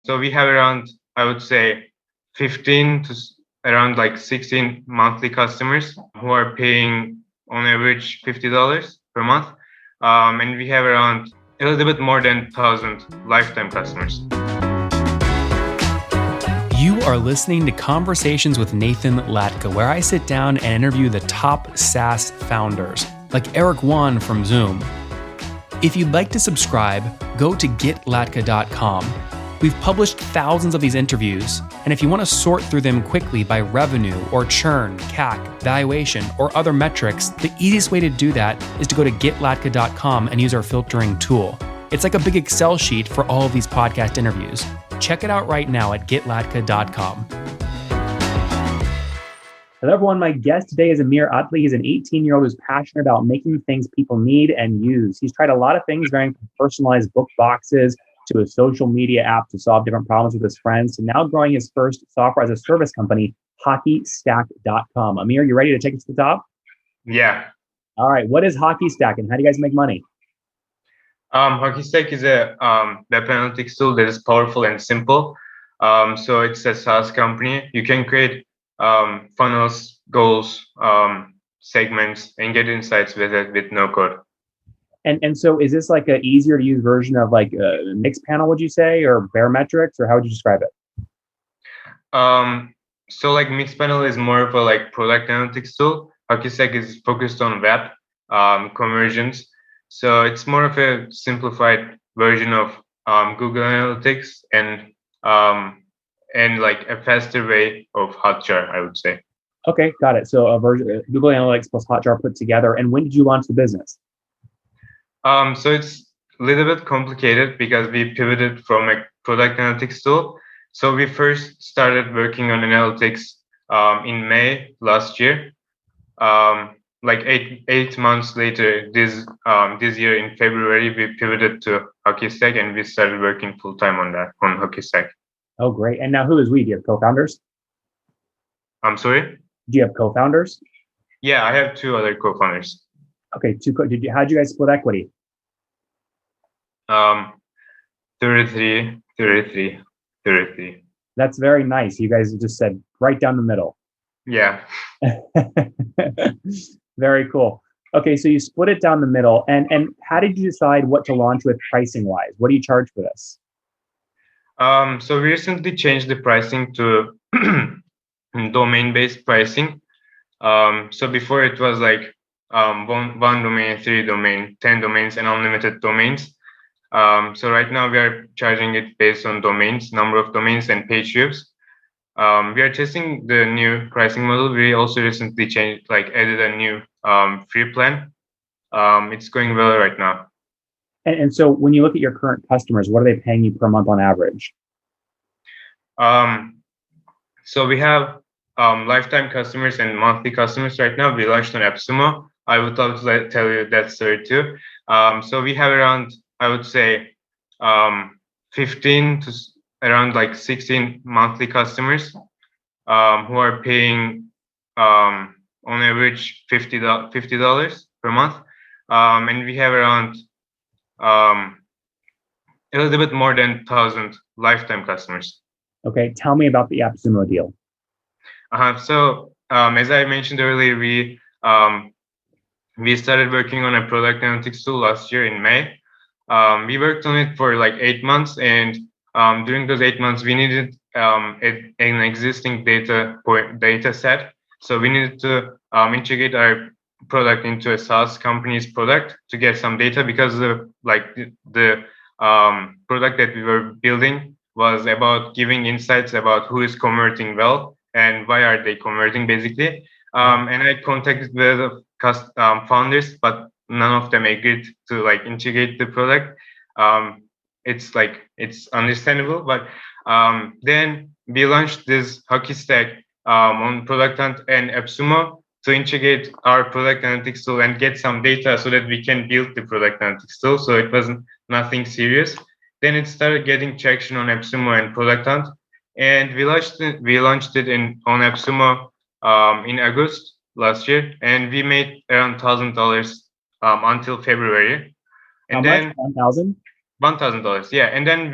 So we have around, I would say, 15 to around like 16 monthly customers who are paying on average $50 per month. And we have around a little bit more than 1,000 lifetime customers. You are listening to Conversations with Nathan Latka, where I sit down and interview the top SaaS founders, like Eric Wan from Zoom. If you'd like to subscribe, go to getlatka.com. We've published thousands of these interviews, and if you want to sort through them quickly by revenue or churn, CAC, valuation, or other metrics, the easiest way to do that is to go to getlatka.com and use our filtering tool. It's like a big Excel sheet for all of these podcast interviews. Check it out right now at getlatka.com. Hello, everyone. My guest today is Amir Atli. He's an 18-year-old who's passionate about making things people need and use. He's tried a lot of things, varying from personalized book boxes to a social media app to solve different problems with his friends, to now growing his first software as a service company, hockeystack.com. Amir, you ready to take us to the top? Yeah. All right. What is HockeyStack and how do you guys make money? HockeyStack is a web analytics tool that is powerful and simple. So it's a SaaS company. You can create funnels, goals, segments, and get insights with it with no code. And so is this like an easier to use version of like a Mixpanel, would you say, or Barometrics, or how would you describe it? So like Mixpanel is more of a like product analytics tool. HockeyStack is focused on web conversions. So it's more of a simplified version of Google Analytics and like a faster way of Hotjar, I would say. Okay, got it. So a version Google Analytics plus Hotjar put together. And when did you launch the business? So it's a little bit complicated because we pivoted from a product analytics tool. So we first started working on analytics in May last year. Like eight months later, this year in February, we pivoted to HockeyStack and we started working full time on HockeyStack. Oh, great! And now, who is we? Do you have co-founders? I'm sorry. Do you have co-founders? Yeah, I have two other co-founders. Okay, how did you guys split equity? 33. That's very nice. You guys just said right down the middle. Yeah. Very cool. Okay, so you split it down the middle, and how did you decide what to launch with pricing wise? What do you charge for this? So we recently changed the pricing to domain-based pricing. So before it was like one domain, 3 domain, 10 domains, and unlimited domains. So right now we are charging it based on domains, number of domains, and page views. We are testing the new pricing model. We also recently added a new free plan. It's going well right now. And so when you look at your current customers, what are they paying you per month on average? So we have lifetime customers and monthly customers right now. We launched on AppSumo. I would love to tell you that story too. So we have around, I would say, 15 to around like 16 monthly customers who are paying on average $50 per month. And we have around a little bit more than 1,000 lifetime customers. Okay, tell me about the AppSumo deal. So as I mentioned earlier, we started working on a product analytics tool last year in May. We worked on it for like 8 months, and during those 8 months, we needed an existing data set. So we needed to integrate our product into a SaaS company's product to get some data, because the product that we were building was about giving insights about who is converting well and why are they converting, basically. And I contacted the founders, but none of them agreed to like integrate the product. It's understandable, but then we launched this HockeyStack on Product Hunt and AppSumo to integrate our product analytics tool and get some data so that we can build the product analytics tool. So it wasn't nothing serious. Then it started getting traction on AppSumo and Product Hunt, and we launched it on AppSumo in August last year, and we made around $1,000 until February. And How then much? $1,000? $1,000, yeah. And then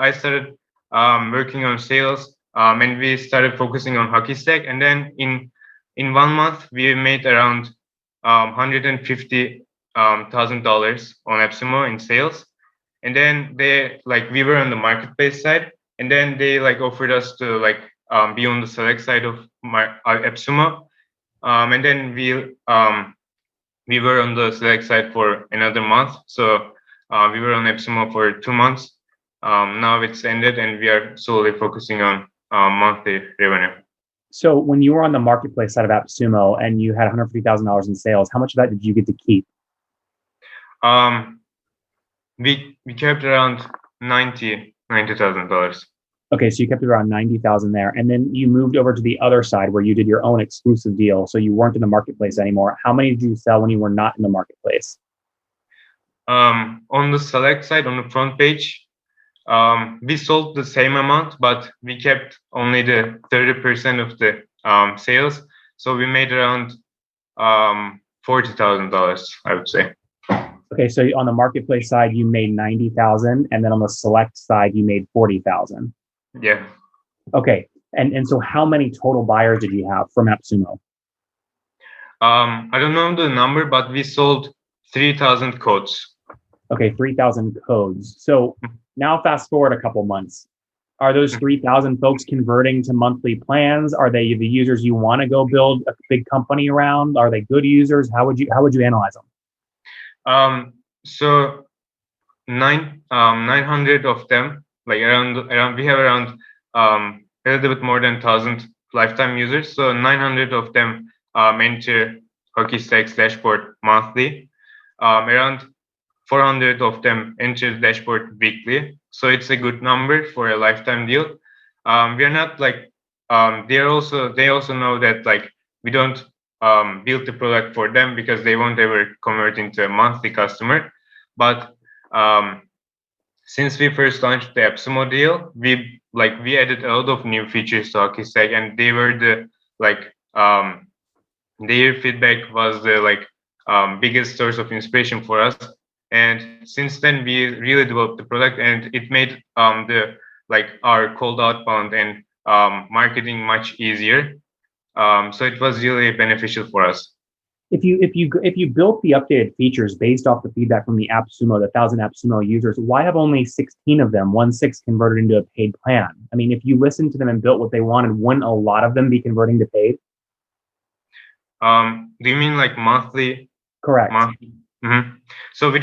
I started working on sales, and we started focusing on hockey stack. And then in 1 month, we made around $150,000 on AppSumo in sales. And then we were on the marketplace side, and then they offered us to be on the select side of AppSumo. And then we were on the select side for another month. So we were on AppSumo for 2 months. Now it's ended, and we are solely focusing on monthly revenue. So when you were on the marketplace side of AppSumo and you had $150,000 in sales, how much of that did you get to keep? We kept around $90,000. Okay, so you kept it around 90,000 there, and then you moved over to the other side where you did your own exclusive deal. So you weren't in the marketplace anymore. How many did you sell when you were not in the marketplace? On the select side, on the front page, we sold the same amount, but we kept only the 30% of the sales. So we made around $40,000, I would say. Okay, so on the marketplace side, you made 90,000, and then on the select side, you made 40,000. Yeah. Okay, and so how many total buyers did you have from AppSumo? I don't know the number, but we sold 3,000 codes. Okay, 3,000 codes. So now fast forward a couple months. Are those 3,000 folks converting to monthly plans? Are they the users you want to go build a big company around? Are they good users? How would you analyze them? So 900 of them, we have around a little bit more than 1,000 lifetime users. So 900 of them enter Hockey Stack's dashboard monthly. Around 400 of them enter the dashboard weekly. So it's a good number for a lifetime deal. We are not they also know that we don't build the product for them because they won't ever convert into a monthly customer. But since we first launched the AppSumo deal, we added a lot of new features to Hockey Stack, and they were their feedback was the biggest source of inspiration for us. And since then, we really developed the product, and it made our cold outbound and marketing much easier. So it was really beneficial for us. If you built the updated features based off the feedback from the 1,000 AppSumo users, why have only 16 of them, 1/6, converted into a paid plan? I mean, if you listened to them and built what they wanted, wouldn't a lot of them be converting to paid? Do you mean monthly? Correct. Monthly? Mm-hmm. So we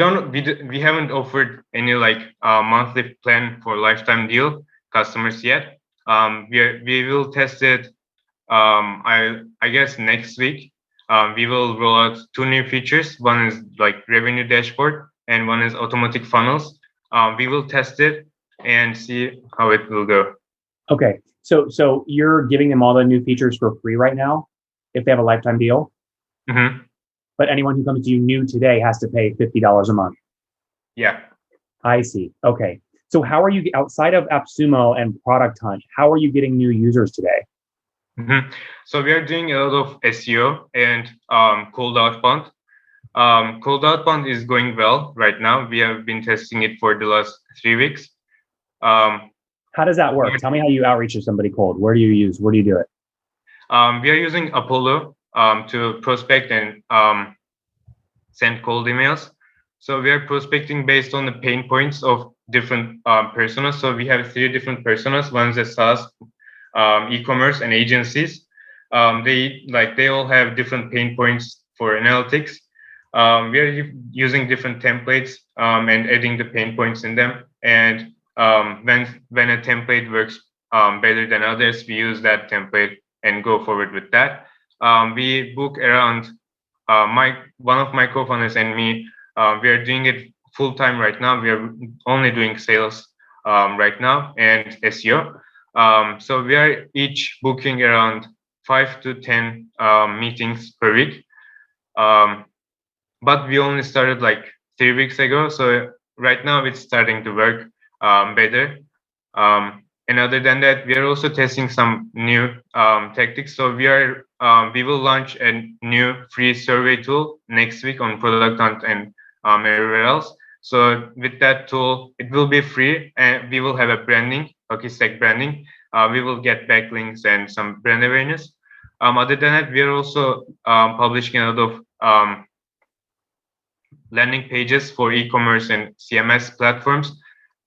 haven't offered any monthly plan for lifetime deal customers yet. We will test it. I guess next week. We will roll out 2 new features. One is revenue dashboard, and one is automatic funnels. We will test it and see how it will go. Okay, so you're giving them all the new features for free right now, if they have a lifetime deal. Mm-hmm. But anyone who comes to you new today has to pay $50 a month. Yeah. I see. Okay. So how are you, outside of AppSumo and Product Hunt, how are you getting new users today? Mm-hmm. So we are doing a lot of SEO and cold outbound. Cold outbound is going well right now. We have been testing it for the last 3 weeks. How does that work? Tell me how you outreach to somebody cold. Where do you do it? We are using Apollo to prospect and send cold emails. So we are prospecting based on the pain points of different personas. So we have 3 different personas. One is a SaaS, e-commerce, and agencies. They all have different pain points for analytics. We are using different templates and adding the pain points in them. And when a template works better than others, we use that template and go forward with that. We book around one of my co-founders and me. We are doing it full time right now. We are only doing sales right now and SEO. So we are each booking around 5 to 10 meetings per week. But we only started 3 weeks ago. So right now it's starting to work better. And other than that, we are also testing some new tactics. So we will launch a new free survey tool next week on Product Hunt and everywhere else. So with that tool, it will be free, and we will have a branding, hockey stack branding, we will get backlinks and some brand awareness. Other than that, we are also publishing a lot of landing pages for e-commerce and CMS platforms,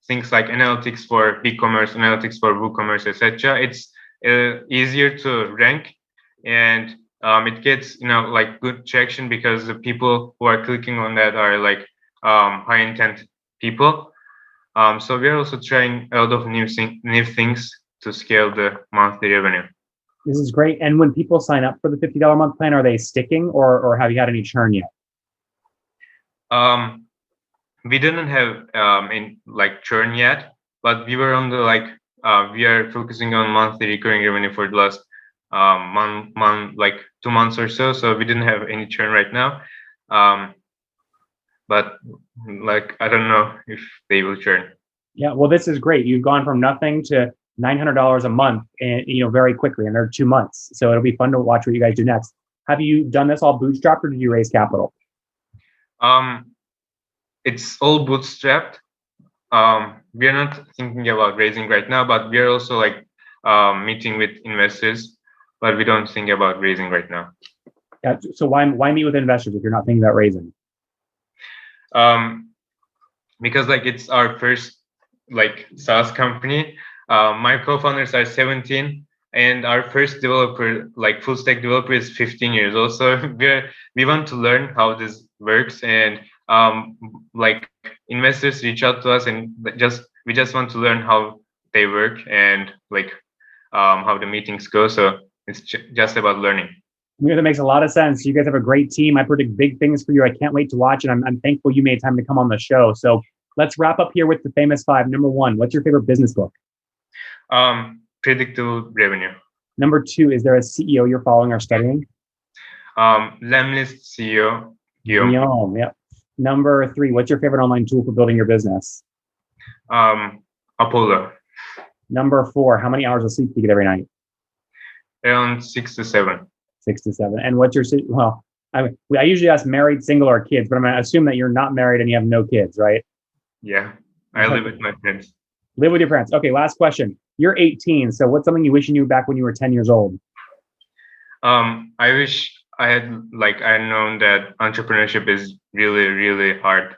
things like analytics for e-commerce, analytics for WooCommerce, etc. It's easier to rank, and it gets like good traction because the people who are clicking on that are like high intent people. So we are also trying a lot of new things to scale the monthly revenue. This is great. And when people sign up for the $50 a month plan, are they sticking, or have you had any churn yet? We didn't have in like churn yet, but we were on the we are focusing on monthly recurring revenue for the last like 2 months or so. So we didn't have any churn right now. But like, I don't know if they will churn. Yeah, well, this is great. You've gone from nothing to $900 a month, and very quickly, in under 2 months. So it'll be fun to watch what you guys do next. Have you done this all bootstrapped, or did you raise capital? It's all bootstrapped. We are not thinking about raising right now, but we are also like meeting with investors, but we don't think about raising right now. Yeah. So why meet with investors if you're not thinking about raising? Because like it's our first like SaaS company. My co-founders are 17, and our first developer, like full stack developer, is 15 years old. So we want to learn how this works, and like investors reach out to us, and we just want to learn how they work and like how the meetings go. So it's just about learning. That makes a lot of sense. You guys have a great team. I predict big things for you. I can't wait to watch it. I'm thankful you made time to come on the show. So let's wrap up here with the famous 5. Number 1, what's your favorite business book? Predictable Revenue. Number 2, is there a CEO you're following or studying? Lemlist CEO Guillaume. Yeah. Number 3, what's your favorite online tool for building your business? Apollo. Number 4, how many hours of sleep do you get every night? Around 6 to 7. 6 to 7. And what's your, well, I usually ask married, single, or kids, but I'm going to assume that you're not married and you have no kids, right? Yeah, I live with my friends. Live with your parents. Okay, last question. You're 18, so what's something you wish you knew back when you were 10 years old? I wish I had known that entrepreneurship is really, really hard.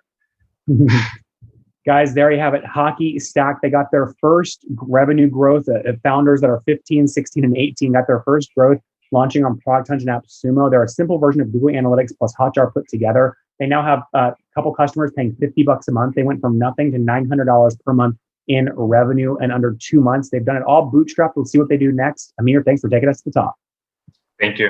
Guys, there you have it. Hockey Stack. They got their first revenue growth. Founders that are 15, 16, and 18 got their first growth launching on Product Hunt and AppSumo. They're a simple version of Google Analytics plus Hotjar put together. They now have a couple customers paying $50 a month. They went from nothing to $900 per month in revenue in under 2 months. They've done it all bootstrapped. We'll see what they do next. Amir, thanks for taking us to the top. Thank you.